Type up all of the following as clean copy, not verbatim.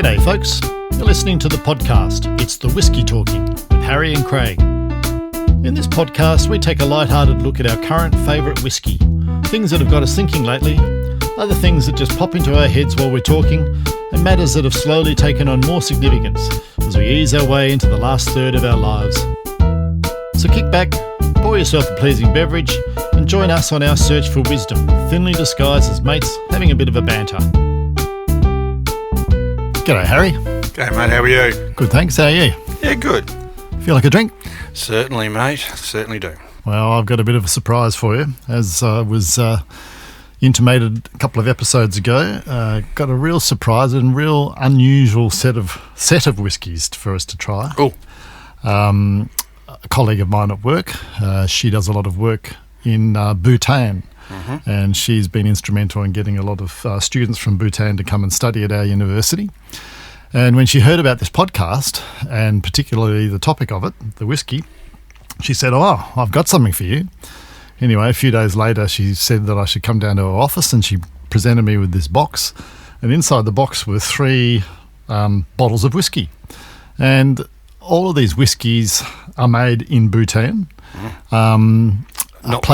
G'day folks, you're listening to the podcast It's the Whiskey Talking with Harrie and Craig. In this podcast we take a light-hearted look at our current favourite whiskey, things that have got us thinking lately, other things that just pop into our heads while we're talking, and matters that have slowly taken on more significance as we ease our way into the last third of our lives. So kick back, pour yourself a pleasing beverage, and join us on our search for wisdom, thinly disguised as mates having a bit of a banter. G'day, Harrie. G'day, mate. How are you? Good, thanks. How are you? Yeah, good. Feel like a drink? Certainly, mate. Certainly do. Well, I've got a bit of a surprise for you. As was intimated a couple of episodes ago, got a real surprise and real unusual set of whiskies for us to try. Cool. A colleague of mine at work, she does a lot of work in Bhutan. Mm-hmm. And she's been instrumental in getting a lot of students from Bhutan to come and study at our university. And when she heard about this podcast, and particularly the topic of it, the whiskey, she said, "Oh, I've got something for you." Anyway, a few days later, she said that I should come down to her office, and she presented me with this box. And inside the box were 3 bottles of whiskey. And all of these whiskies are made in Bhutan. Not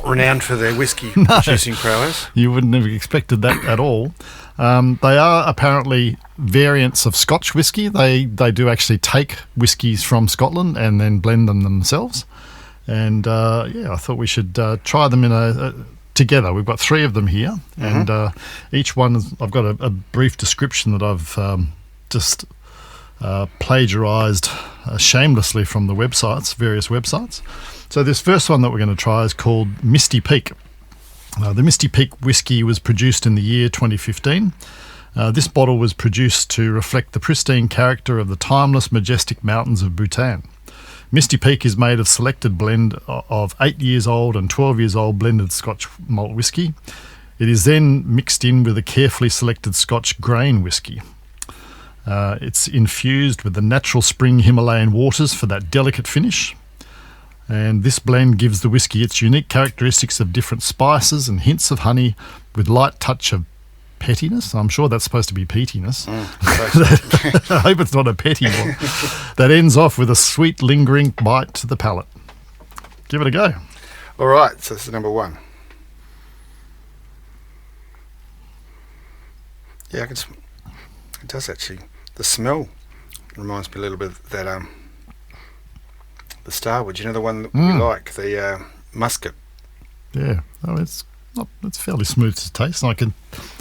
renowned for their whiskey producing prowess. You wouldn't have expected that at all. They are apparently variants of Scotch whiskey. They do actually take whiskies from Scotland and then blend them themselves. And I thought we should try them together. We've got 3 of them here, and each one I've got a brief description that I've just plagiarised shamelessly from the various websites. So this first one that we're going to try is called Misty Peak. The Misty Peak whiskey was produced in the year 2015. This bottle was produced to reflect the pristine character of the timeless, majestic mountains of Bhutan. Misty Peak is made of selected blend of 8 years old and 12 years old blended Scotch malt whiskey. It is then mixed in with a carefully selected Scotch grain whiskey. It's infused with the natural spring Himalayan waters for that delicate finish. And this blend gives the whiskey its unique characteristics of different spices and hints of honey with light touch of pettiness. I'm sure that's supposed to be peatiness. I hope it's not a petty one. That ends off with a sweet, lingering bite to the palate. Give it a go. All right, so this is number 1. Yeah, it does actually. The smell reminds me a little bit of that the Starwood, the one that we like, the muscat. Yeah, it's fairly smooth to taste. I can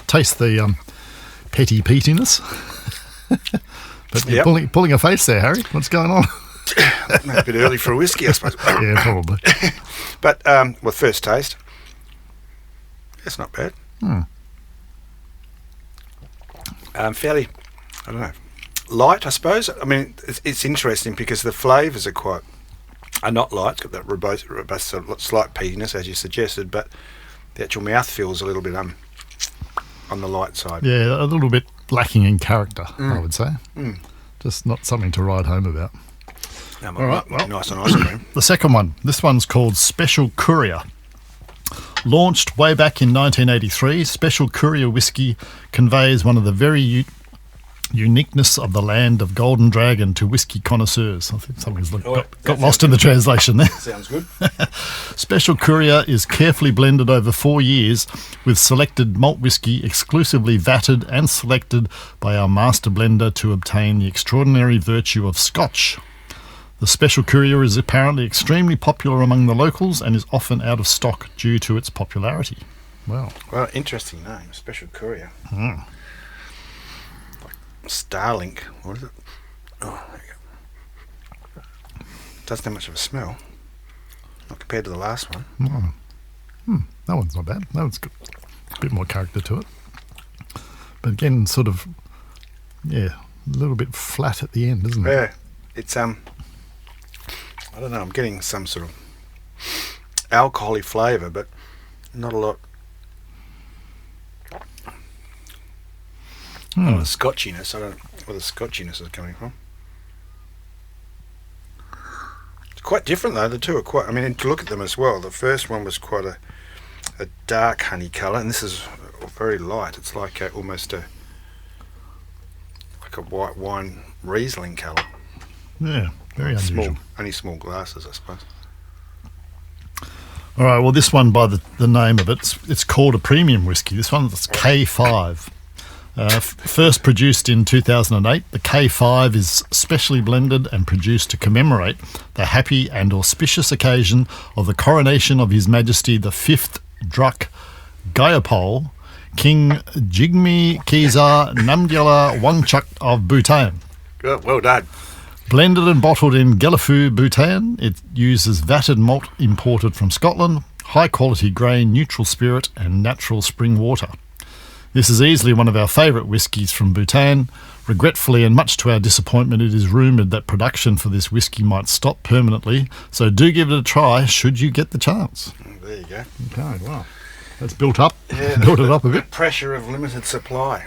taste the petty peatiness. But you're pulling a face there, Harrie. What's going on? A bit early for a whiskey, I suppose. Yeah, probably. But first taste, it's not bad. Fairly, I don't know, light, I suppose. I mean, it's interesting because the flavours are not light. It's got that robust slight peatiness, as you suggested, but the actual mouth feels a little bit on the light side. Yeah, a little bit lacking in character, I would say. Just not something to ride home about. All right, well, nice on ice cream. The second one. This one's called Special Courier. Launched way back in 1983, Special Courier whiskey conveys one of the very uniqueness of the land of Golden Dragon to whiskey connoisseurs. I think something's got lost in the translation there. Sounds good. Special Courier is carefully blended over 4 years with selected malt whiskey exclusively vatted and selected by our master blender to obtain the extraordinary virtue of Scotch. The Special Courier is apparently extremely popular among the locals and is often out of stock due to its popularity. Wow. Well, interesting name, Special Courier. Starlink. What is it? Oh, there you go. Doesn't have much of a smell. Not compared to the last one. That one's not bad. That one's got a bit more character to it. But again, sort of, a little bit flat at the end, isn't it? Yeah. It's, I don't know, I'm getting some sort of alcoholic flavour, but not a lot. The scotchiness. I don't know where the scotchiness is coming from. It's quite different though. The two are quite. I mean, to look at them as well. The first one was quite a dark honey colour, and this is very light. It's like almost a a white wine Riesling colour. Yeah, very unusual. Only small glasses, I suppose. All right, well, this one, by the name of it, it's called a premium whiskey. This one's K5. First produced in 2008, the K5 is specially blended and produced to commemorate the happy and auspicious occasion of the coronation of His Majesty the 5th Druk Gyalpo, King Jigme Khesar Namgyala Wangchuk of Bhutan. Good, well done. Blended and bottled in Gellifu, Bhutan, it uses vatted malt imported from Scotland, high-quality grain, neutral spirit and natural spring water. This is easily one of our favourite whiskies from Bhutan. Regretfully, and much to our disappointment, it is rumoured that production for this whisky might stop permanently, so do give it a try should you get the chance. There you go. Okay, wow. That's built up. Yeah, built it up a bit. Pressure of limited supply,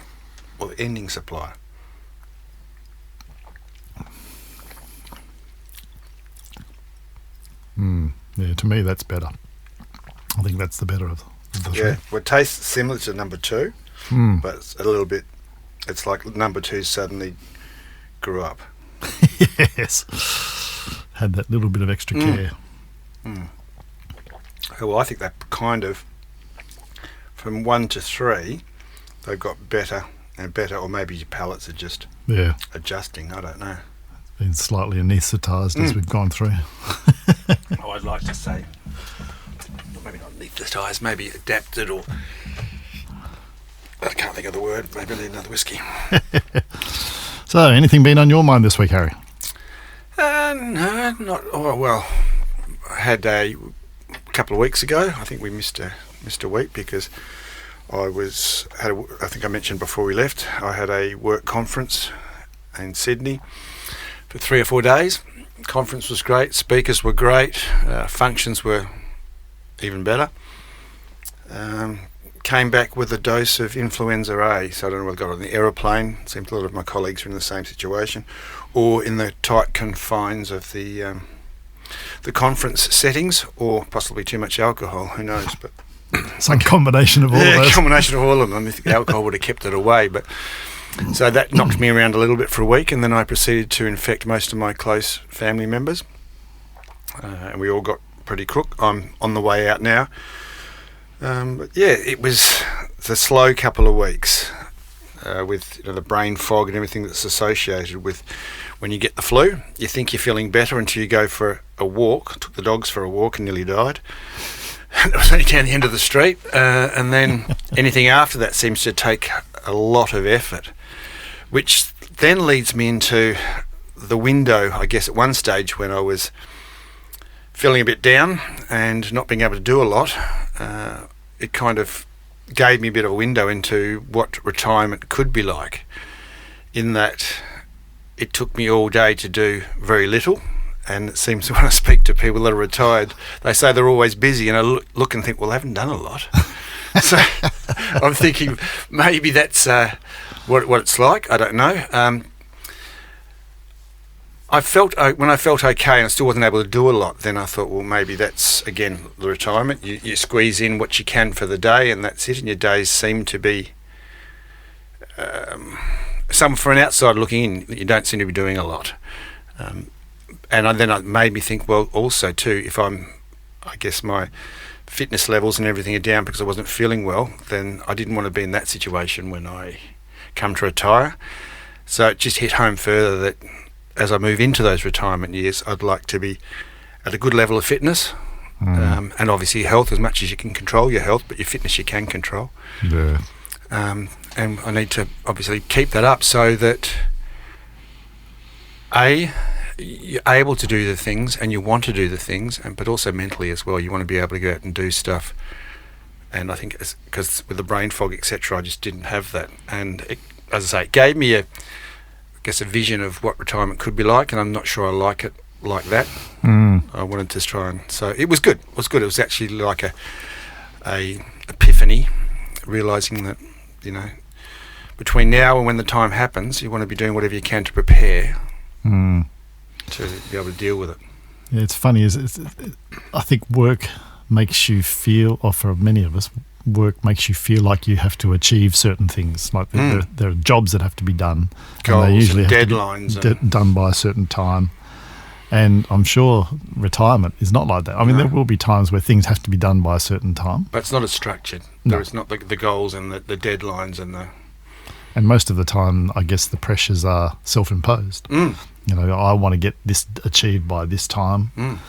or the ending supply. Yeah, to me that's better. I think that's the better of the three. Yeah, well, it tastes similar to number 2, but it's a little bit. It's like number 2 suddenly grew up. Yes, had that little bit of extra care. Well, I think that kind of from 1 to 3, they've got better and better, or maybe your palates are just adjusting. I don't know. Been slightly anaesthetised as we've gone through. I'd like to say, maybe not anaesthetised, maybe adapted, or I can't think of the word. Maybe I need another whiskey. So, anything been on your mind this week, Harry? No, not. Oh well, I had a couple of weeks ago. I think we missed a week because I think I mentioned before we left. I had a work conference in Sydney for 3 or 4 days. Conference was great. Speakers were great. Functions were even better. Came back with a dose of influenza A, so I don't know whether I got on the aeroplane. It seems a lot of my colleagues are in the same situation, or in the tight confines of the conference settings, or possibly too much alcohol. Who knows? But some combination of all of those. Yeah, combination of all of them. I think the alcohol would have kept it away, but so that knocked me around a little bit for a week, and then I proceeded to infect most of my close family members, and we all got pretty crook. I'm on the way out now. But yeah, it was the slow couple of weeks with the brain fog and everything that's associated with when you get the flu. You think you're feeling better until you go for a walk. Took the dogs for a walk and nearly died. It was only down the end of the street, and then anything after that seems to take a lot of effort, which then leads me into the window, I guess, at one stage when I was feeling a bit down and not being able to do a lot. It kind of gave me a bit of a window into what retirement could be like, in that it took me all day to do very little. And it seems when I speak to people that are retired, they say they're always busy, and I look and think, well, they haven't done a lot. So I'm thinking maybe that's what it's like. I don't know. I felt when I felt okay and I still wasn't able to do a lot, then I thought, well, maybe that's, again, the retirement. You squeeze in what you can for the day, and that's it. And your days seem to be, for an outsider looking in, you don't seem to be doing a lot. And then it made me think, well, also too, if I guess my fitness levels and everything are down because I wasn't feeling well, then I didn't want to be in that situation when I come to retire. So it just hit home further that as I move into those retirement years, I'd like to be at a good level of fitness, and obviously health, as much as you can control your health, but your fitness you can control. Yeah. And I need to obviously keep that up so that you're able to do the things and you want to do the things, but also mentally as well. You want to be able to go out and do stuff. And I think because with the brain fog, etc., I just didn't have that. And it, as I say, it gave me a vision of what retirement could be like, and I'm not sure I like it like that. I wanted to try, and so it was good. It was good. It was actually like a epiphany, realising that, between now and when the time happens, you want to be doing whatever you can to prepare to be able to deal with it. Yeah, it's funny. I think work makes you feel, or for many of us, work makes you feel like you have to achieve certain things. Like there are jobs that have to be done. Goals, and they usually have deadlines. to be done by a certain time. And I'm sure retirement is not like that. I mean, there will be times where things have to be done by a certain time. But it's not as structured. No. It's not the goals and the deadlines and the... And most of the time, I guess the pressures are self-imposed. I want to get this achieved by this time.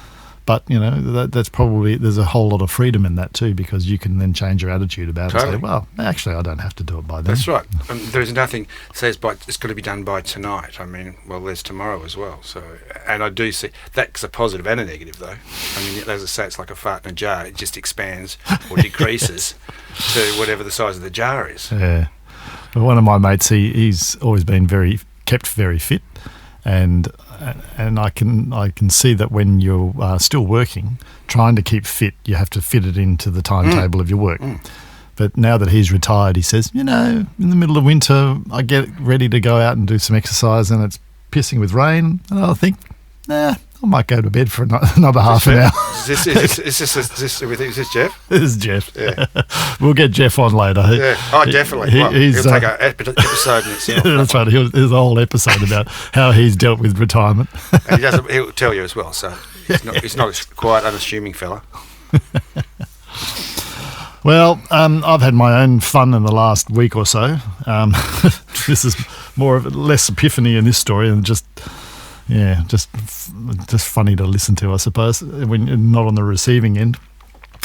But, that's probably, there's a whole lot of freedom in that too, because you can then change your attitude about it and say, well, actually, I don't have to do it by then. That's right. There is nothing that says it's got to be done by tonight. I mean, well, there's tomorrow as well. So, and I do see that's a positive and a negative, though. I mean, as I say, it's like a fart in a jar. It just expands or decreases to whatever the size of the jar is. Yeah. Well, one of my mates, he's always been kept very fit, and I can see that when you're still working, trying to keep fit, you have to fit it into the timetable of your work. But now that he's retired, he says, in the middle of winter, I get ready to go out and do some exercise, and it's pissing with rain, and I think, I might go to bed for another half an hour. Is this Jeff? This is Jeff. Yeah. We'll get Jeff on later. Yeah. Oh, definitely. He'll take an episode in itself. That's right. There's a whole episode about how he's dealt with retirement. And he'll tell you as well. So he's not a quiet, unassuming fella. Well, I've had my own fun in the last week or so. This is less epiphany in this story and just funny to listen to, I suppose, when you're not on the receiving end.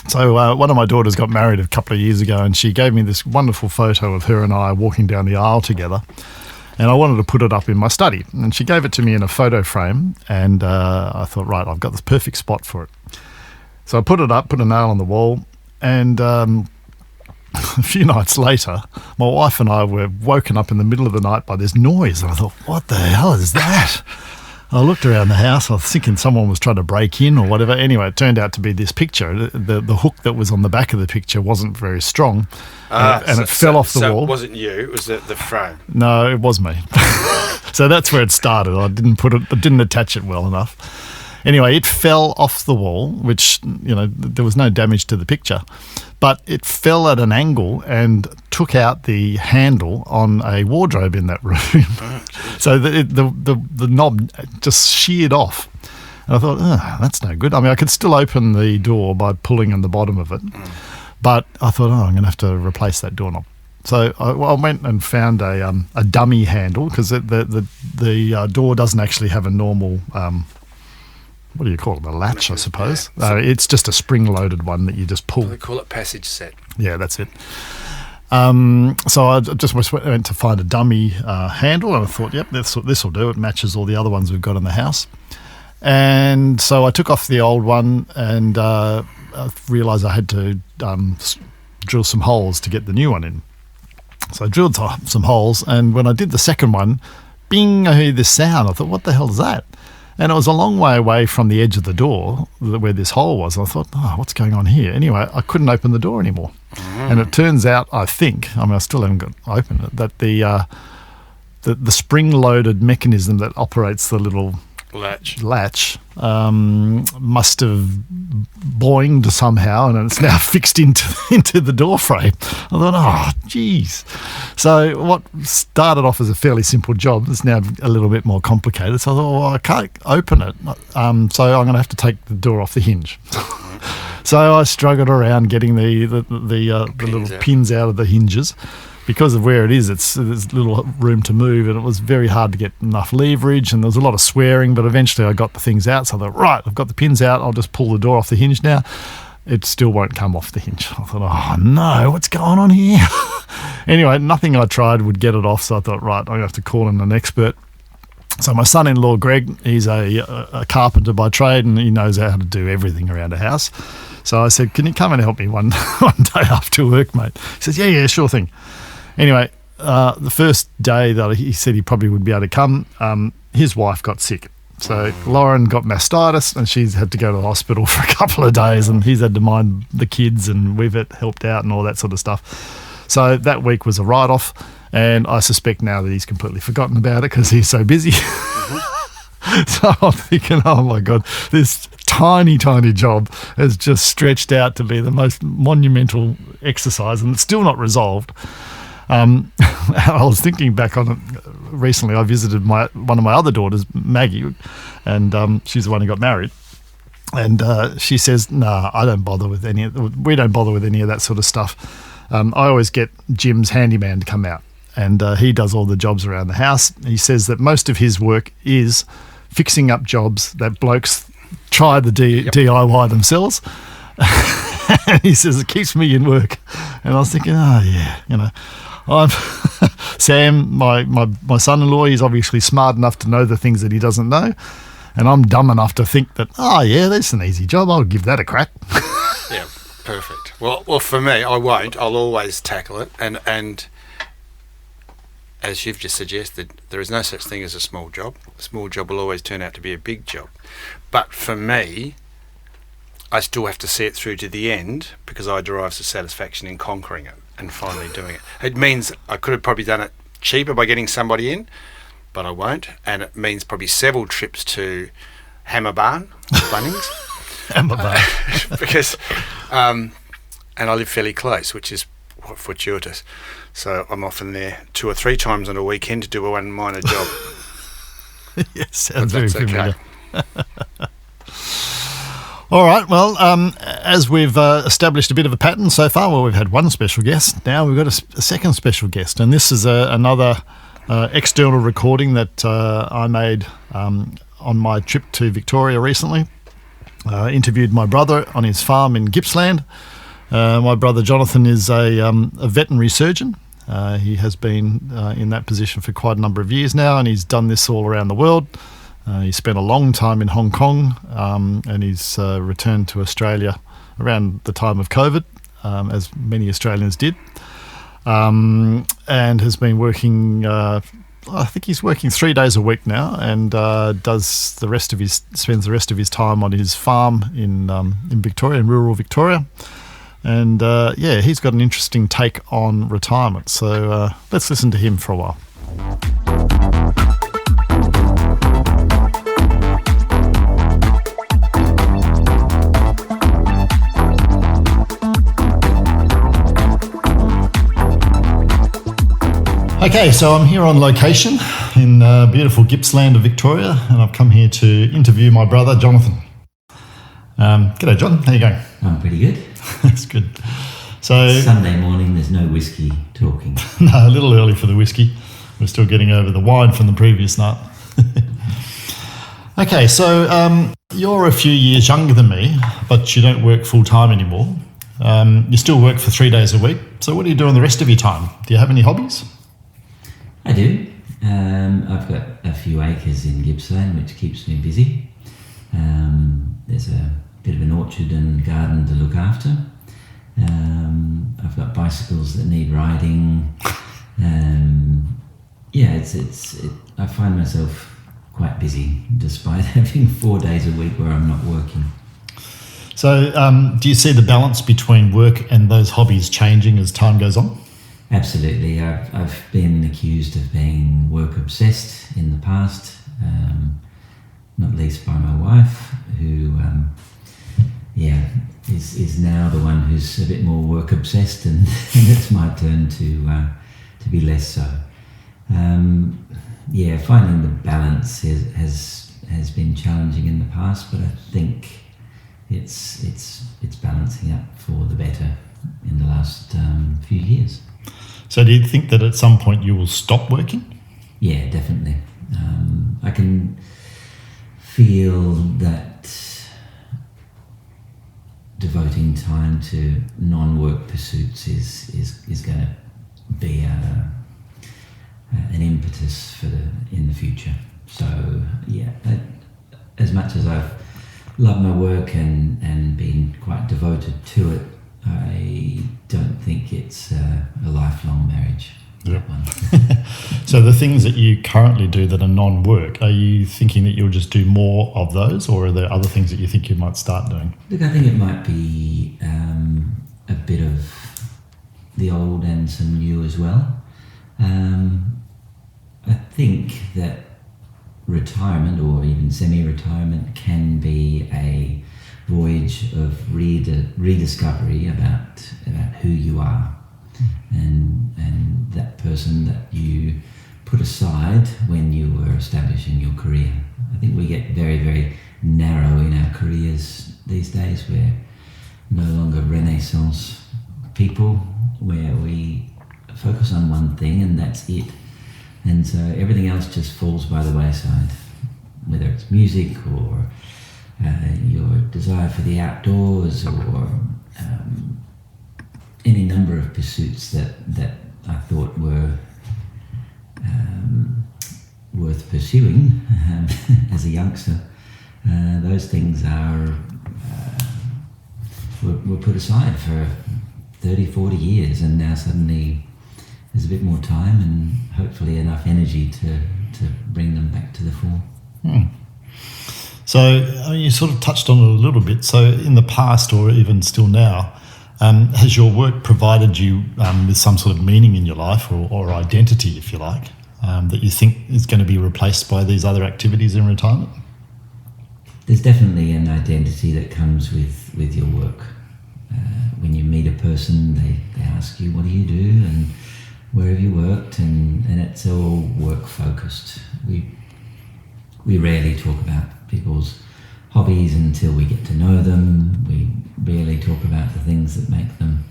So one of my daughters got married a couple of years ago, and she gave me this wonderful photo of her and I walking down the aisle together, and I wanted to put it up in my study. And she gave it to me in a photo frame, and I thought, right, I've got the perfect spot for it. So I put it up, put a nail on the wall, and a few nights later, my wife and I were woken up in the middle of the night by this noise, and I thought, what the hell is that? I looked around the house. I was thinking someone was trying to break in or whatever. Anyway, it turned out to be this picture. The hook that was on the back of the picture wasn't very strong, and it fell off the wall. So it wasn't you. It was the frame. No, it was me. So that's where it started. I didn't attach it well enough. Anyway, it fell off the wall, which, there was no damage to the picture, but it fell at an angle and took out the handle on a wardrobe in that room. Oh, so the knob just sheared off. And I thought, that's no good. I mean, I could still open the door by pulling on the bottom of it, but I thought, I'm going to have to replace that doorknob. So I went and found a dummy handle, because the door doesn't actually have a normal... what do you call it? A latch, I suppose. Yeah. It's just a spring-loaded one that you just pull. They call it passage set. Yeah, that's it. So I just went to find a dummy handle, and I thought, yep, this will do. It matches all the other ones we've got in the house. And so I took off the old one, and I realised I had to drill some holes to get the new one in. So I drilled some holes, and when I did the second one, bing, I heard this sound. I thought, what the hell is that? And it was a long way away from the edge of the door where this hole was. I thought, what's going on here? Anyway, I couldn't open the door anymore. And it turns out, I still haven't got open it, that the spring-loaded mechanism that operates the little latch must have boinged somehow, and it's now fixed into the door frame. I thought, geez. So what started off as a fairly simple job is now a little bit more complicated. So I thought, I can't open it, so I'm going to have to take the door off the hinge. So I struggled around getting the little pins out of the hinges. Because of where it is, there's little room to move, and it was very hard to get enough leverage, and there was a lot of swearing, but eventually I got the things out. So I thought, right, I've got the pins out, I'll just pull the door off the hinge now. It still won't come off the hinge. I thought, no, what's going on here? Anyway, nothing I tried would get it off, so I thought, right, I'm going to have to call in an expert. So my son-in-law, Greg, he's a carpenter by trade, and he knows how to do everything around a house. So I said, can you come and help me one day after work, mate? He says, yeah, sure thing. Anyway, the first day that he said he probably would be able to come, his wife got sick. So Lauren got mastitis, and she's had to go to the hospital for a couple of days, and he's had to mind the kids, and we've helped out and all that sort of stuff. So that week was a write-off, and I suspect now that he's completely forgotten about it because he's so busy. So I'm thinking, oh my God, this tiny job has just stretched out to be the most monumental exercise, and it's still not resolved. I was thinking back on it recently. I visited one of my other daughters, Maggie, and she's the one who got married. And she says, "Nah, I don't bother with any. We don't bother with any of that sort of stuff. I always get Jim's handyman to come out, and he does all the jobs around the house. He says that most of his work is fixing up jobs that blokes try the DIY themselves." And he says it keeps me in work. And I was thinking, oh yeah, I'm Sam, my son-in-law. He's obviously smart enough to know the things that he doesn't know. And I'm dumb enough to think that, oh, yeah, that's an easy job. I'll give that a crack. Yeah, perfect. Well, for me, I won't. I'll always tackle it. And as you've just suggested, there is no such thing as a small job. A small job will always turn out to be a big job. But for me, I still have to see it through to the end because I derive some satisfaction in conquering it and finally doing it. It means I could have probably done it cheaper by getting somebody in, but I won't, and it means probably several trips to Hammer Barn, Bunnings. Hammer Barn. Because, and I live fairly close, which is fortuitous. So I'm often there 2 or 3 times on a weekend to do a one minor job. Yes, sounds very familiar. All right, well, as we've established a bit of a pattern so far, well, we've had one special guest. Now we've got a second special guest, and this is another external recording that I made on my trip to Victoria recently. Interviewed my brother on his farm in Gippsland. My brother Jonathan is a veterinary surgeon. He has been in that position for quite a number of years now, and he's done this all around the world. He spent a long time in Hong Kong, and he's returned to Australia around the time of COVID, as many Australians did, and has been working. I think he's working 3 days a week now, and spends the rest of his time on his farm in Victoria, in rural Victoria. And he's got an interesting take on retirement. So let's listen to him for a while. Okay, so I'm here on location in beautiful Gippsland of Victoria, and I've come here to interview my brother, Jonathan. G'day, John. How you going? I'm pretty good. That's good. So Sunday morning, there's no whiskey talking. No, a little early for the whiskey. We're still getting over the wine from the previous night. Okay, so you're a few years younger than me, but you don't work full-time anymore. You still work for 3 days a week. So what do you do on the rest of your time? Do you have any hobbies? I do. I've got a few acres in Gippsland, which keeps me busy. There's a bit of an orchard and garden to look after. I've got bicycles that need riding. I find myself quite busy despite having 4 days a week where I'm not working. So do you see the balance between work and those hobbies changing as time goes on? Absolutely. I've been accused of being work obsessed in the past, not least by my wife, who is now the one who's a bit more work obsessed, and it's my turn to be less so. Finding the balance has been challenging in the past, but I think it's balancing up for the better in the last few years. So do you think that at some point you will stop working? Yeah, definitely. I can feel that devoting time to non-work pursuits is going to be an impetus in the future. So as much as I've loved my work and been quite devoted to it, I don't think it's a lifelong marriage. Yep. So the things that you currently do that are non-work, are you thinking that you'll just do more of those, or are there other things that you think you might start doing? Look, I think it might be a bit of the old and some new as well. I think that retirement or even semi-retirement can be a voyage of rediscovery about who you are, and that person that you put aside when you were establishing your career. I think we get very, very narrow in our careers these days. We're no longer Renaissance people, where we focus on one thing and that's it. And so everything else just falls by the wayside, whether it's music or your desire for the outdoors, or any number of pursuits that I thought were worth pursuing as a youngster. Those things were put aside for 30, 40 years, and now suddenly there's a bit more time and hopefully enough energy to bring them back to the fore. So you sort of touched on it a little bit. So in the past, or even still now, has your work provided you with some sort of meaning in your life, or identity, if you like, that you think is going to be replaced by these other activities in retirement? There's definitely an identity that comes with your work. When you meet a person, they ask you, what do you do and where have you worked, and it's all work focused. We rarely talk about people's hobbies until we get to know them. We rarely talk about the things that make them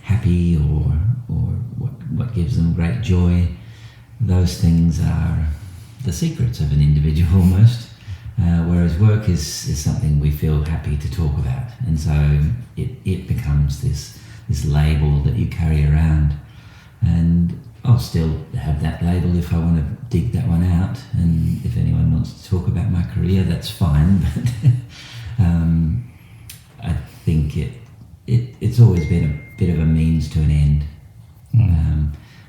happy, or what gives them great joy. Those things are the secrets of an individual almost. Whereas work is something we feel happy to talk about, and so it becomes this label that you carry around. And I'll still have that label if I want to dig that one out, and if anyone wants to talk about my career, that's fine. But I think it's always been a bit of a means to an end.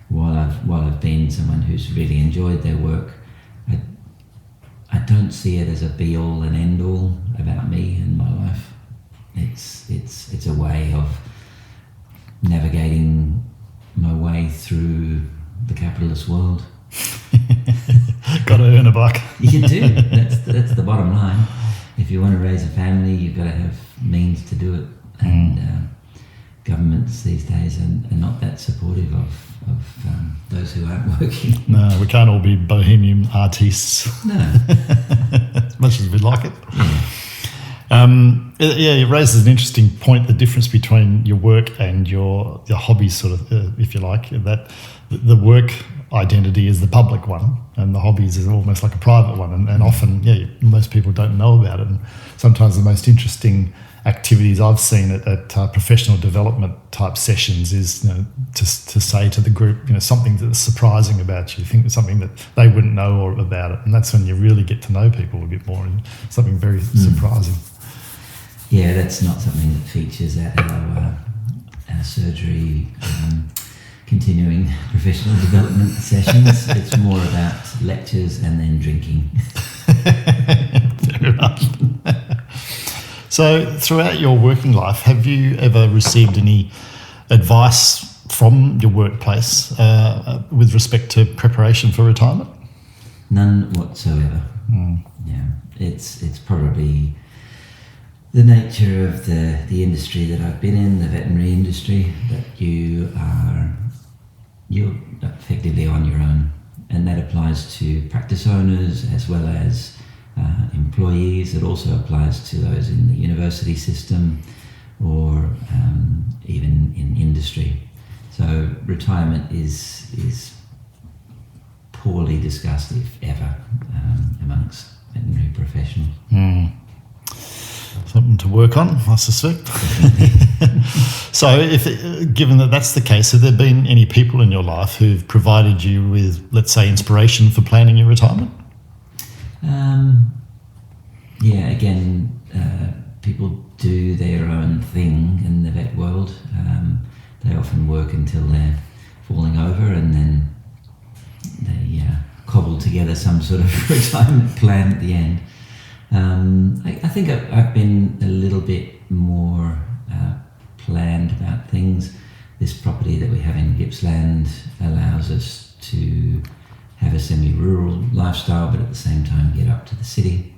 While I've been someone who's really enjoyed their work, I don't see it as a be-all and end-all about me and my life. It's a way of navigating my way through the capitalist world. Got to earn a buck. You do. That's the bottom line. If you want to raise a family, you've got to have means to do it. And governments these days are not that supportive of those who aren't working. No, we can't all be bohemian artists. No. As much as we'd like it. Yeah. It raises an interesting point, the difference between your work and your hobbies, sort of, if you like, that the work identity is the public one and the hobbies is almost like a private one, and often, most people don't know about it. And sometimes the most interesting activities I've seen at professional development type sessions is to say to the group, something that's surprising about you, think something that they wouldn't know or about it, and that's when you really get to know people a bit more, and something very surprising. Yeah, that's not something that features at our surgery continuing professional development sessions. It's more about lectures and then drinking. Fair enough. So throughout your working life, have you ever received any advice from your workplace with respect to preparation for retirement? None whatsoever. Yeah, it's probably the nature of the industry that I've been in, the veterinary industry, that you're effectively on your own, and that applies to practice owners as well as employees. It also applies to those in the university system or even in industry. So retirement is poorly discussed, if ever, amongst veterinary professionals. Something to work on, I suspect. So, given that that's the case, have there been any people in your life who've provided you with, let's say, inspiration for planning your retirement? Again, people do their own thing in the vet world. They often work until they're falling over, and then they cobble together some sort of retirement plan at the end. I think I've been a little bit more planned about things. This property that we have in Gippsland allows us to have a semi-rural lifestyle, but at the same time get up to the city.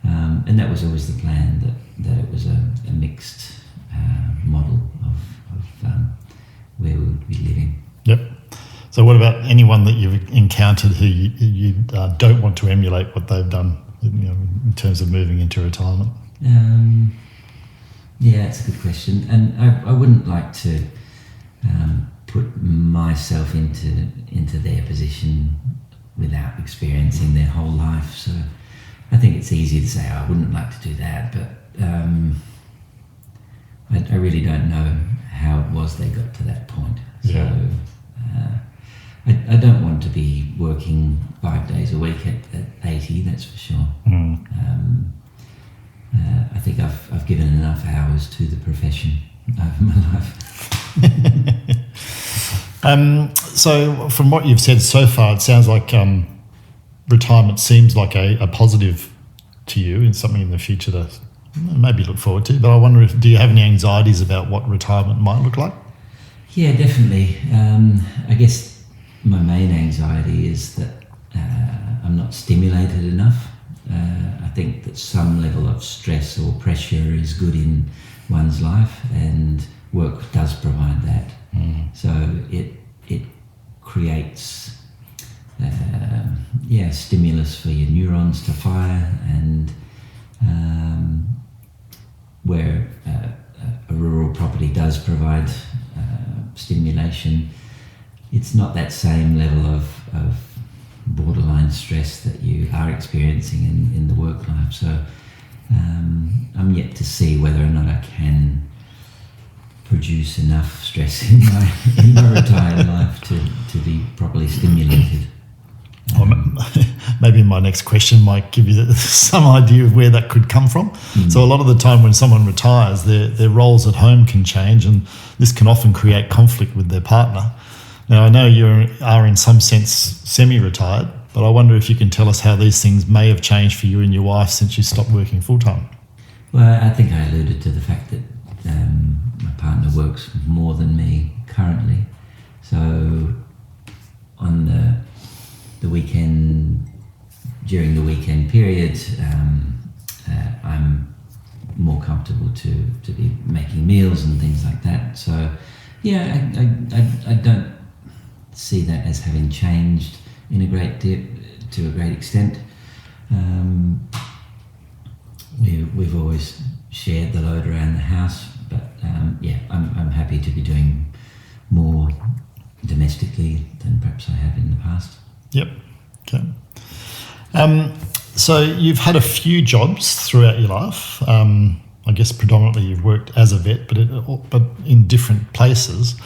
And that was always the plan, that it was a mixed model of where we would be living. Yep. So what about anyone that you've encountered who you don't want to emulate what they've done, in terms of moving into retirement? Yeah, it's a good question. And I wouldn't like to put myself into their position without experiencing their whole life. So I think it's easy to say, I wouldn't like to do that, but I really don't know how it was they got to that point. So Yeah. I don't want to be working 5 days a week at 80, that's for sure. I think I've given enough hours to the profession over my life. So from what you've said so far, it sounds like retirement seems like a positive to you and something in the future to maybe look forward to. But I wonder, do you have any anxieties about what retirement might look like? Yeah, definitely. I guess my main anxiety is that I'm not stimulated enough. I think that some level of stress or pressure is good in one's life, and work does provide that. So it creates stimulus for your neurons to fire, and where a rural property does provide stimulation, it's not that same level of borderline stress that you are experiencing in the work life. So I'm yet to see whether or not I can produce enough stress in my retired life to be properly stimulated. Maybe my next question might give you some idea of where that could come from. So a lot of the time when someone retires, their roles at home can change, and this can often create conflict with their partner. Now, I know you are in some sense semi-retired, but I wonder if you can tell us how these things may have changed for you and your wife since you stopped working full-time. Well, I think I alluded to the fact that my partner works more than me currently. So on the weekend, during the weekend period, I'm more comfortable to be making meals and things like that. So yeah, I don't see that as having changed to a great extent. We've always shared the load around the house, but I'm happy to be doing more domestically than perhaps I have in the past. Yep. Okay. So you've had a few jobs throughout your life. I guess predominantly you've worked as a vet, but in different places.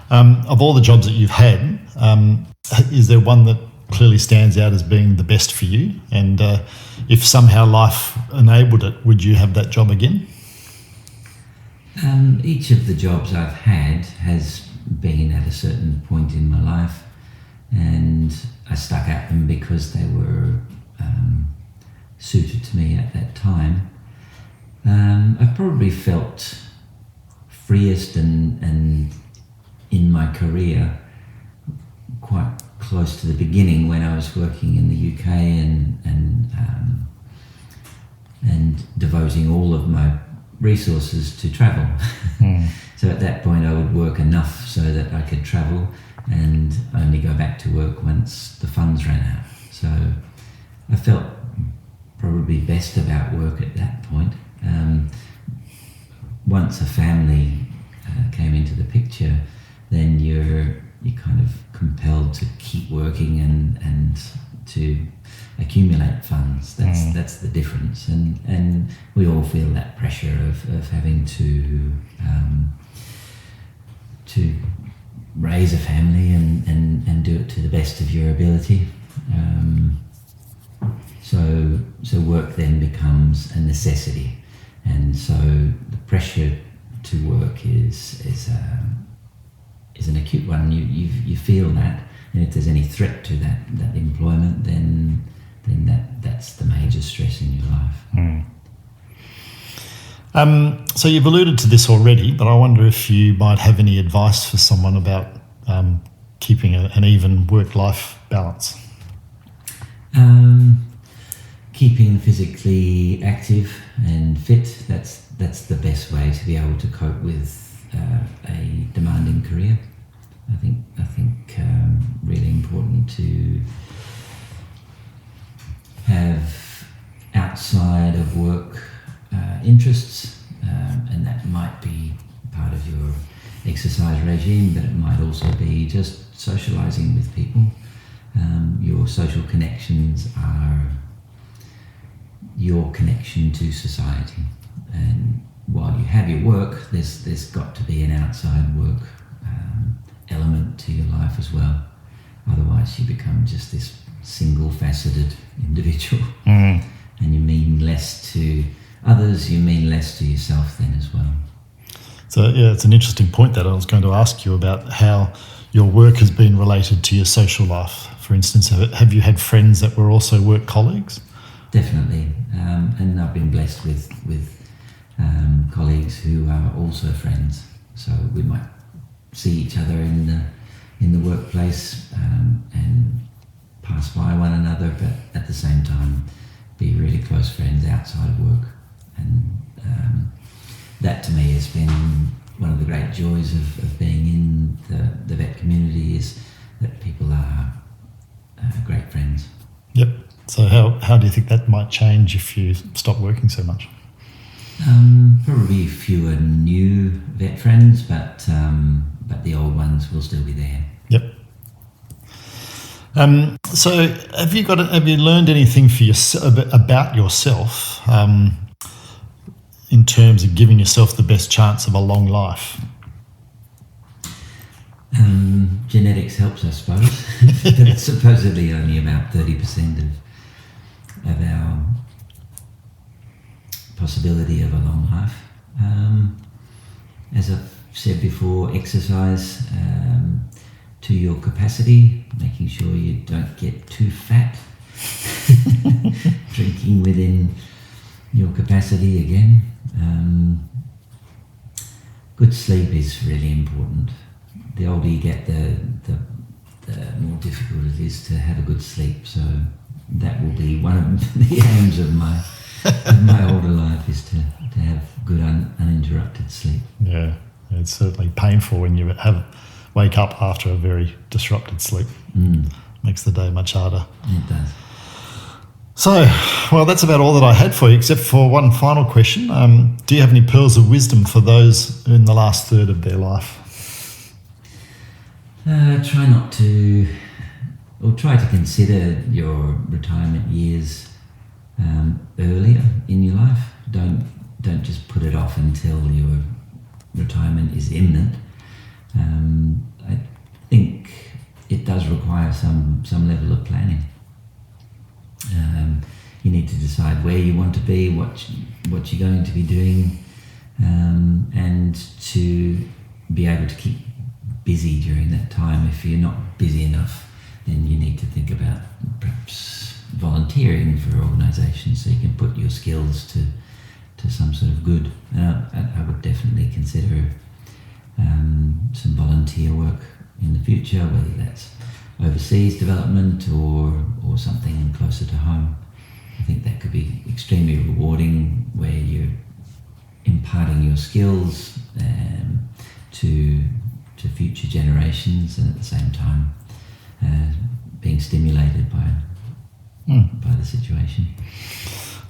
Of all the jobs that you've had, is there one that clearly stands out as being the best for you? And if somehow life enabled it, would you have that job again? Each of the jobs I've had has been at a certain point in my life, and I stuck at them because they were suited to me at that time. I've probably felt freest and in my career quite close to the beginning when I was working in the UK and devoting all of my resources to travel. So at that point I would work enough so that I could travel and only go back to work once the funds ran out. So I felt probably best about work at that point. Once a family came into the picture, then you're kind of compelled to keep working and to accumulate funds. That's the difference, and we all feel that pressure of having to raise a family and do it to the best of your ability. So work then becomes a necessity, and so the pressure to work is an acute one. You feel that, and if there's any threat to that employment, then that's the major stress in your life. So you've alluded to this already, but I wonder if you might have any advice for someone about keeping an even work-life balance. keeping physically active and fit, that's the best way to be able to cope with a demanding career. I think really important to have outside of work interests, and that might be part of your exercise regime, but it might also be just socialising with people. Your social connections are your connection to society, and while you have your work, there's got to be an outside work element to your life as well. Otherwise you become just this single-faceted individual, and you mean less to others, you mean less to yourself then as well. So yeah, it's an interesting point that I was going to ask you about how your work has been related to your social life. For instance, have you had friends that were also work colleagues? Definitely, and I've been blessed with colleagues who are also friends. So we might see each other in the workplace and pass by one another, but at the same time be really close friends outside of work. And that to me has been one of the great joys of being in the vet community, is that people are great friends. Yep. So how do you think that might change if you stop working so much? Probably fewer new vet friends, but the old ones will still be there. Yep. So have you learned anything about yourself in terms of giving yourself the best chance of a long life? Genetics helps, I suppose, but it's supposedly only about 30% of our possibility of a long life. As I've said before, exercise to your capacity, making sure you don't get too fat, drinking within your capacity again. Good sleep is really important. The older you get, the more difficult it is to have a good sleep. So that will be one of the aims of my older life, is to have good uninterrupted sleep. Yeah, it's certainly painful when you wake up after a very disrupted sleep. Makes the day much harder. It does. So, well, that's about all that I had for you, except for one final question. Do you have any pearls of wisdom for those in the last third of their life? Try to consider your retirement years earlier in your life. Don't just put it off until your retirement is imminent. I think it does require some level of planning. You need to decide where you want to be, what you're going to be doing, and to be able to keep busy during that time. If you're not busy enough, then you need to think about perhaps volunteering for organisations so you can put your skills to some sort of good. I would definitely consider some volunteer work in the future, whether that's overseas development or something closer to home. I think that could be extremely rewarding, where you're imparting your skills to future generations, and at the same time being stimulated by the situation.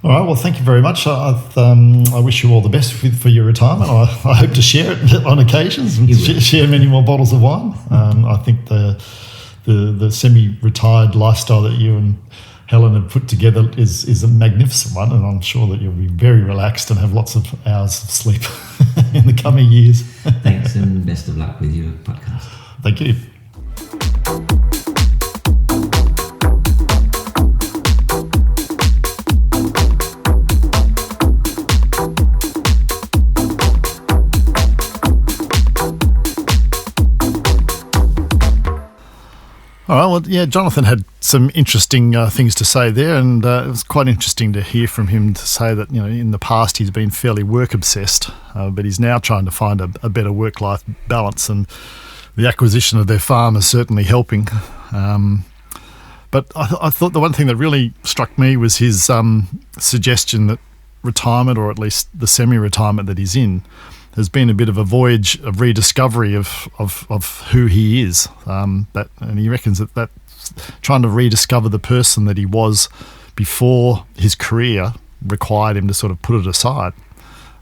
All right, well, thank you very much. I wish you all the best for your retirement. I hope to share it on occasions and share many more bottles of wine. I think the semi-retired lifestyle that you and Helen have put together is a magnificent one, and I'm sure that you'll be very relaxed and have lots of hours of sleep in the coming years. Thanks, and best of luck with your podcast. Thank you. All right, well, yeah, Jonathan had some interesting things to say there, and it was quite interesting to hear from him to say that, in the past he's been fairly work-obsessed, but he's now trying to find a better work-life balance, and the acquisition of their farm is certainly helping. But I thought the one thing that really struck me was his suggestion that retirement, or at least the semi-retirement that he's in, has been a bit of a voyage of rediscovery of who he is. And he reckons that trying to rediscover the person that he was before his career required him to sort of put it aside.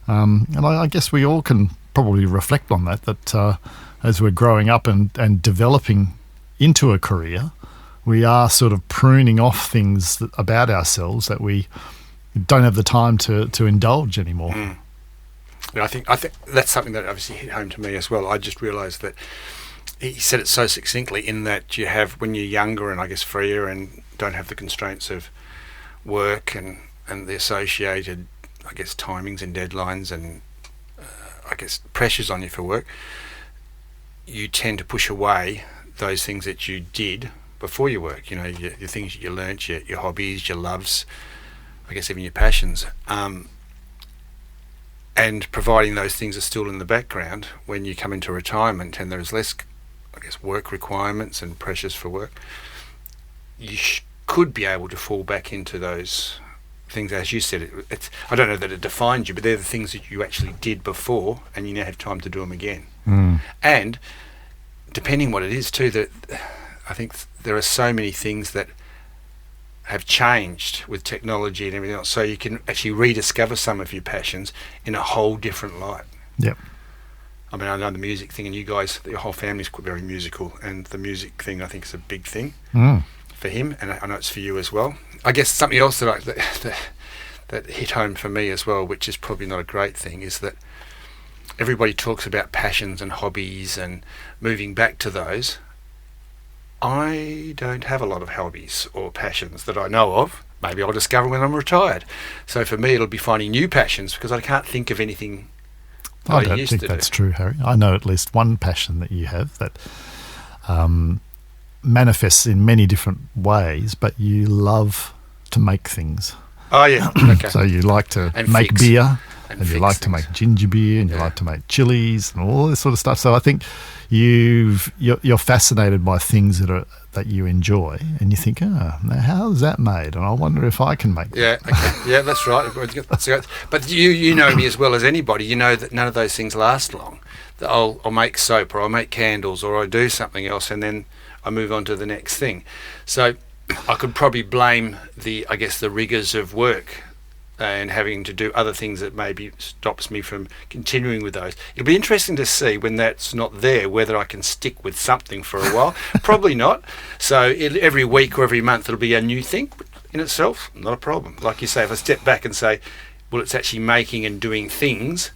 And I guess we all can probably reflect on that as we're growing up and developing into a career, we are sort of pruning off things about ourselves that we don't have the time to indulge anymore. Mm. Yeah, I think that's something that obviously hit home to me as well. I just realised that he said it so succinctly, in that you have, when you're younger and I guess freer and don't have the constraints of work and the associated, I guess, timings and deadlines and I guess pressures on you for work, you tend to push away those things that you did before your work, your things that you learnt, your hobbies, your loves, I guess even your passions, and providing those things are still in the background when you come into retirement and there's less, I guess, work requirements and pressures for work, you could be able to fall back into those things. As you said, I don't know that it defines you, but they're the things that you actually did before and you now have time to do them again. And depending what it is too, that I think there are so many things that have changed with technology and everything else, so you can actually rediscover some of your passions in a whole different light. Yep. I mean, I know the music thing, and you guys, your whole family's very musical, and the music thing I think is a big thing for him, and I know it's for you as well. I guess something else that hit home for me as well, which is probably not a great thing, is that everybody talks about passions and hobbies and moving back to those. I don't have a lot of hobbies or passions that I know of. Maybe I'll discover when I'm retired. So for me, it'll be finding new passions, because I can't think of anything that I don't think that's true, Harry. I know at least one passion that you have that manifests in many different ways, but you love to make things. Oh, yeah. Okay. So you like to make beer, and you like to make ginger beer, and you like to make chilies and all this sort of stuff. So I think you're fascinated by things that you enjoy, and you think, now how is that made? And I wonder if I can make that. Yeah, okay. Yeah, that's right. But you know me as well as anybody. You know that none of those things last long. That I'll make soap, or I'll make candles, or I do something else, and then I move on to the next thing. So I could probably blame the rigours of work and having to do other things that maybe stops me from continuing with those. It'll be interesting to see when that's not there, whether I can stick with something for a while. Probably not. So every week or every month it'll be a new thing in itself. Not a problem. Like you say, if I step back and say, well, it's actually making and doing things,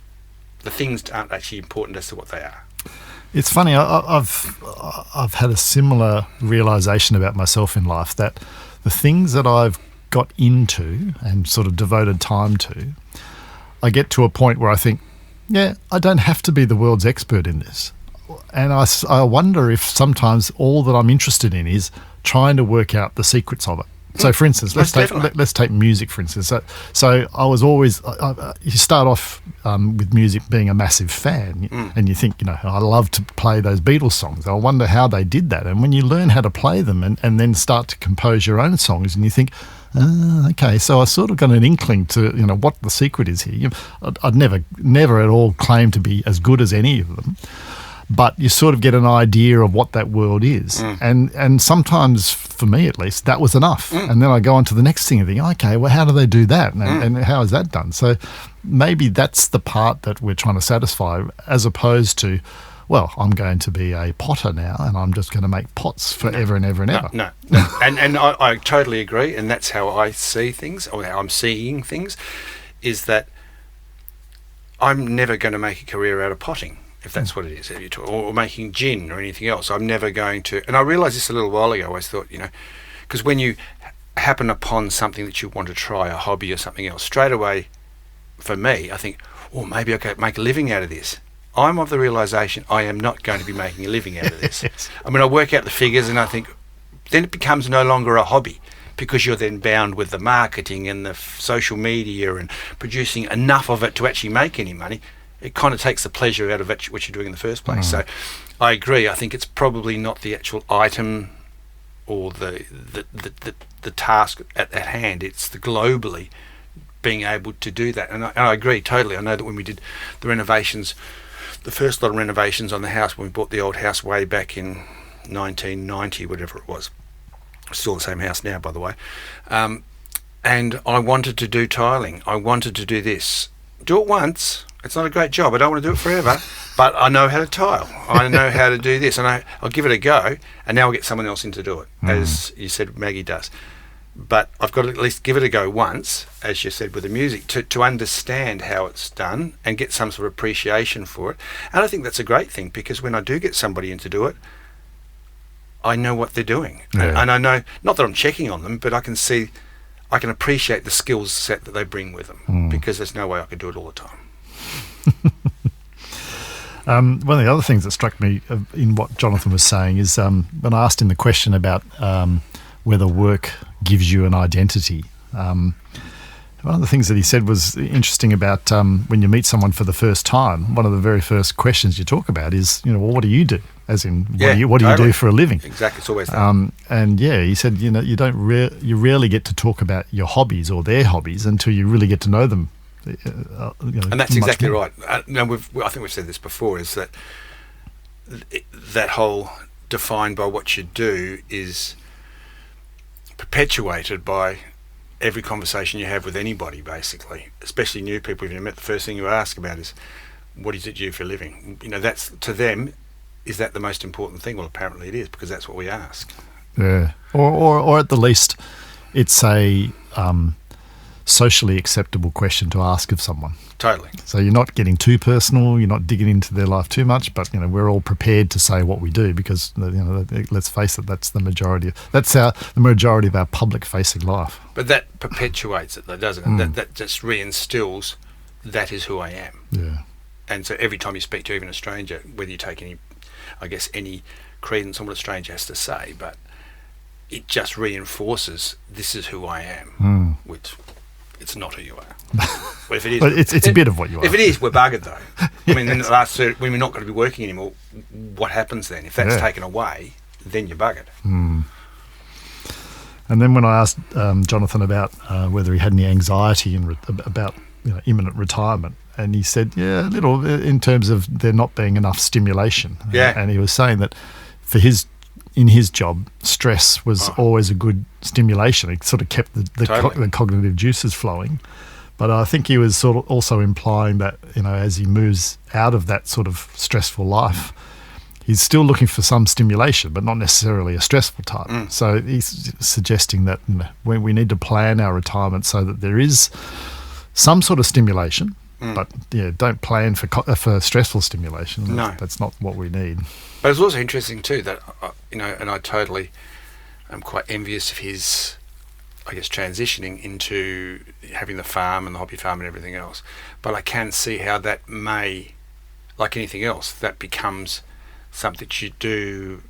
the things aren't actually important as to what they are. It's funny, I've had a similar realisation about myself in life, that the things that I've got into and sort of devoted time to, I get to a point where I think, I don't have to be the world's expert in this. And I wonder if sometimes all that I'm interested in is trying to work out the secrets of it. So, for instance, let's take music, for instance. So I was always, you start off with music being a massive fan, and you think, I love to play those Beatles songs. I wonder how they did that. And when you learn how to play them and then start to compose your own songs, and you think, okay, so I sort of got an inkling to, what the secret is here. I'd never at all claim to be as good as any of them. But you sort of get an idea of what that world is. And sometimes, for me at least, that was enough. And then I go on to the next thing and think, okay, well, how do they do that? And how is that done? So maybe that's the part that we're trying to satisfy, as opposed to, well, I'm going to be a potter now and I'm just going to make pots forever and ever and ever. No. And I totally agree. And that's how I see things, or how I'm seeing things, is that I'm never going to make a career out of potting, if that's what it is, or making gin or anything else. I'm never going to. And I realised this a little while ago. I always thought, because when you happen upon something that you want to try, a hobby or something else, straight away, for me, I think, maybe I could make a living out of this. I'm of the realisation I am not going to be making a living out of this. Yes. I mean, I work out the figures and I think, then it becomes no longer a hobby, because you're then bound with the marketing and the social media and producing enough of it to actually make any money. It kind of takes the pleasure out of what you're doing in the first place. So I agree. I think it's probably not the actual item or the task at hand. It's the globally being able to do that. And I agree totally. I know that when we did the renovations, the first lot of renovations on the house, when we bought the old house way back in 1990, whatever it was, still the same house now, by the way, and I wanted to do tiling. I wanted to do this. Do it once. It's not a great job. I don't want to do it forever, but I know how to tile. I know how to do this, and I'll give it a go, and now I'll get someone else in to do it, as you said Maggie does. But I've got to at least give it a go once, as you said with the music, to understand how it's done and get some sort of appreciation for it. And I think that's a great thing, because when I do get somebody in to do it, I know what they're doing. Yeah. And I know, not that I'm checking on them, but I can appreciate the skills set that they bring with them, because there's no way I could do it all the time. One of the other things that struck me in what Jonathan was saying is when I asked him the question about whether work gives you an identity, one of the things that he said was interesting about when you meet someone for the first time, one of the very first questions you talk about is, well, what do you do? As in, what do you do for a living? Exactly, it's always that. And he said, you rarely get to talk about your hobbies or their hobbies until you really get to know them. And that's exactly right. I think we've said this before, is that that whole defined by what you do is perpetuated by every conversation you have with anybody, basically, especially new people you've never met. The first thing you ask about is, what is it you do for a living? That's, to them, is that the most important thing? Well, apparently it is, because that's what we ask. Yeah, or at the least, it's a socially acceptable question to ask of someone. Totally. So you're not getting too personal, you're not digging into their life too much, but we're all prepared to say what we do, because let's face it, that's the majority of our public-facing life. But that perpetuates it, though, doesn't it? That just reinstills that is who I am. Yeah. And so every time you speak to even a stranger, whether you take any credence on what a stranger has to say, but it just reinforces this is who I am, which it's not who you are. But if it is, but it's a bit of what you are. If it is, we're buggered, though. I mean, in the last when we're not going to be working anymore, what happens then? If that's taken away, then you're buggered. And then when I asked Jonathan about whether he had any anxiety about imminent retirement, and he said, yeah, a little, in terms of there not being enough stimulation. Yeah. And he was saying that in his job, stress was always a good stimulation. It sort of kept the cognitive juices flowing. But I think he was sort of also implying that, as he moves out of that sort of stressful life, he's still looking for some stimulation, but not necessarily a stressful type. So he's suggesting that we need to plan our retirement so that there is some sort of stimulation, but don't plan for stressful stimulation. No. That's not what we need. But it's also interesting too that, and I totally am quite envious of his, transitioning into having the farm and the hobby farm and everything else. But I can see how that may, like anything else, that becomes something that you do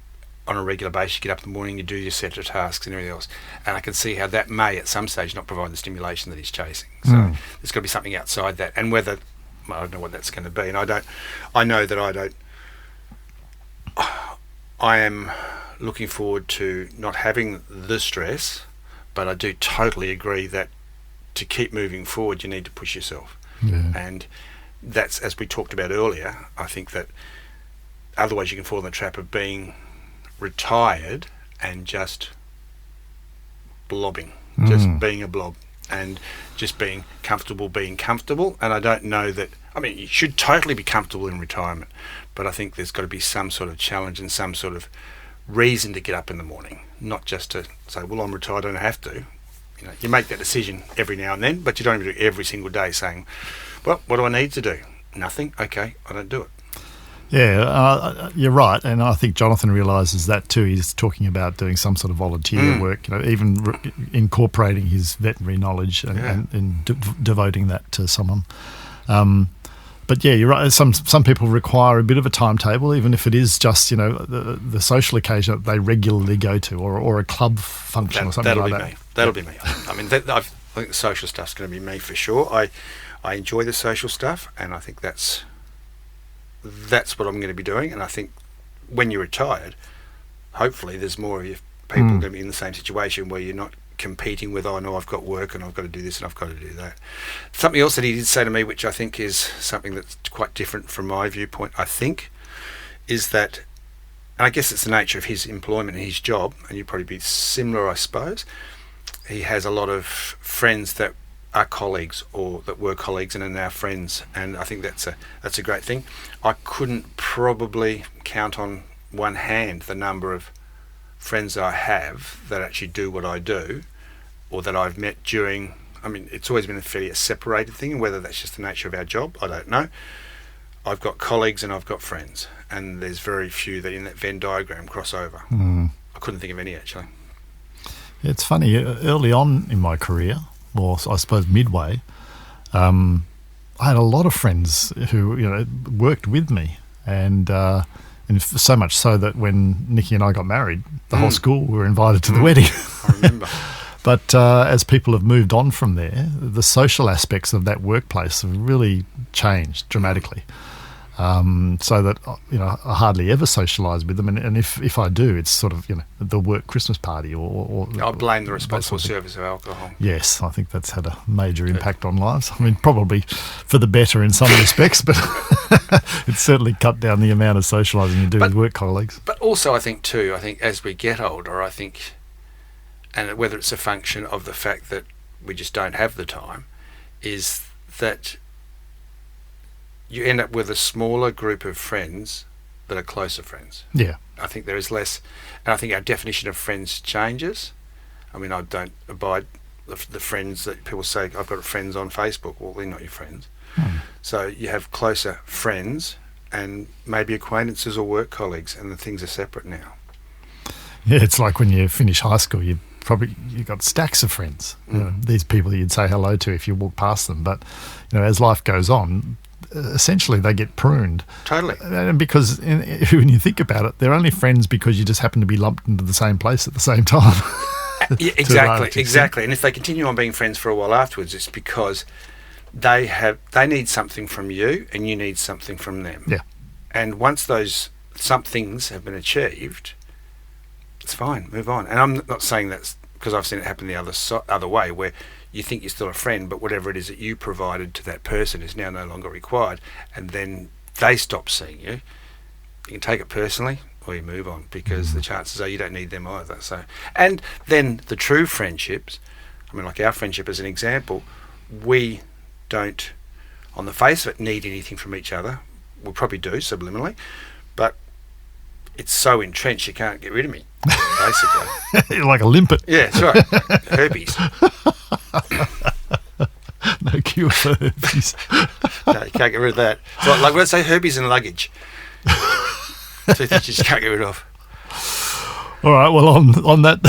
on a regular basis. You get up in the morning, you do your set of tasks and everything else. And I can see how that may at some stage not provide the stimulation that he's chasing. So there's got to be something outside that. And whether, I don't know what that's going to be. And I am looking forward to not having the stress, but I do totally agree that to keep moving forward, you need to push yourself. Yeah. And that's, as we talked about earlier, I think that otherwise you can fall in the trap of being retired and just blobbing, just being a blob and just being comfortable. And I don't know that, you should totally be comfortable in retirement, but I think there's got to be some sort of challenge and some sort of reason to get up in the morning, not just to say, well, I'm retired, I don't have to. You make that decision every now and then, but you don't even do it every single day saying, well, what do I need to do? Nothing. Okay, I don't do it. Yeah, you're right, and I think Jonathan realises that too. He's talking about doing some sort of volunteer work, even incorporating his veterinary knowledge and devoting that to someone. But yeah, you're right. Some people require a bit of a timetable, even if it is just the social occasion that they regularly go to, or a club function or something like that. That'll be me. I think the social stuff's going to be me for sure. I enjoy the social stuff, and I think that's what I'm going to be doing. And I think when you're retired, hopefully there's more of you people are going to be in the same situation where you're not competing with, oh no, I've got work and I've got to do this and I've got to do that. Something else that he did say to me, which I think is something that's quite different from my viewpoint, I think, is that, and I guess it's the nature of his employment and his job, and you'd probably be similar, I suppose. He has a lot of friends that are colleagues or that were colleagues and are now friends, and I think that's a great thing. I couldn't probably count on one hand the number of friends that I have that actually do what I do, or that I've met during, I mean, it's always been a fairly separated thing, and whether that's just the nature of our job, I don't know. I've got colleagues and I've got friends, and there's very few that in that Venn diagram cross over. I couldn't think of any, actually. It's funny, early on in my career, or I suppose midway, I had a lot of friends who, you know, worked with me, and so much so that when Nikki and I got married, the whole school were invited to the wedding. I remember. But as people have moved on from there, the social aspects of that workplace have really changed dramatically. So that, you know, I hardly ever socialise with them, and if I do, it's sort of, you know, the work Christmas party or I blame the responsible service of alcohol. Yes, I think that's had a major impact on lives. I mean, probably for the better in some respects, but it's certainly cut down the amount of socialising you do with work colleagues. But also, I think as we get older, and whether it's a function of the fact that we just don't have the time, is that you end up with a smaller group of friends that are closer friends. Yeah. I think there is less, and I think our definition of friends changes. I mean, I don't abide the friends that people say, I've got friends on Facebook. Well, they're not your friends. So you have closer friends and maybe acquaintances or work colleagues, and the things are separate now. Yeah, it's like when you finish high school, you've got stacks of friends. You know, these people that you'd say hello to if you walk past them. But, you know, as life goes on, essentially they get pruned. Totally. And because when you think about it, they're only friends because you just happen to be lumped into the same place at the same time. Yeah, exactly. And if they continue on being friends for a while afterwards, it's because they need something from you and you need something from them. Yeah. And once those somethings have been achieved, it's fine, move on. And I'm not saying that's because I've seen it happen the other way, where you think you're still a friend, but whatever it is that you provided to that person is now no longer required, and then they stop seeing you. You can take it personally or you move on, because the chances are you don't need them either. So, and then the true friendships, I mean, like our friendship as an example, we don't, on the face of it, need anything from each other. We probably do subliminally, but it's so entrenched you can't get rid of me, basically. You're like a limpet. Yeah, that's right. Herpes. No cure for herpes. No, you can't get rid of that. So, like, let's say herpes in luggage. Two things you just can't get rid of. All right, well, on that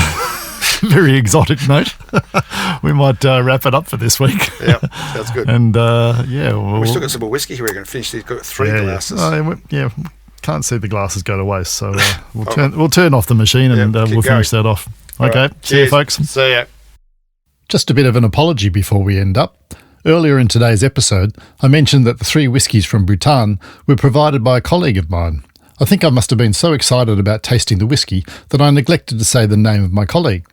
very exotic note, we might wrap it up for this week. Yeah, sounds good. And, we've still got some more whiskey here. We're going to finish these. Got 3 glasses. Yeah, can't see the glasses go to waste, so we'll turn off the machine and we'll finish that off. Okay, right. See you, folks. See ya. Just a bit of an apology before we end up. Earlier in today's episode, I mentioned that the 3 whiskies from Bhutan were provided by a colleague of mine. I think I must have been so excited about tasting the whisky that I neglected to say the name of my colleague.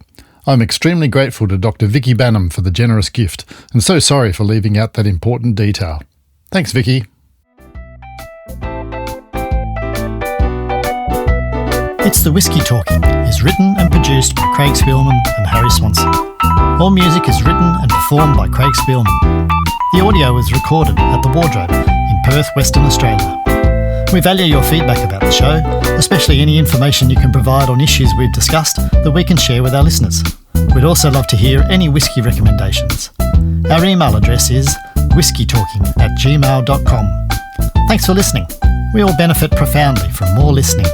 I'm extremely grateful to Dr. Vicky Banham for the generous gift, and so sorry for leaving out that important detail. Thanks, Vicky. It's the Whiskey Talking is written and produced by Craig Speelman and Harrie Swanson. All music is written and performed by Craig Speelman. The audio was recorded at The Wardrobe in Perth, Western Australia. We value your feedback about the show, especially any information you can provide on issues we've discussed that we can share with our listeners. We'd also love to hear any whiskey recommendations. Our email address is whiskytalking@gmail.com. Thanks for listening. We all benefit profoundly from more listening.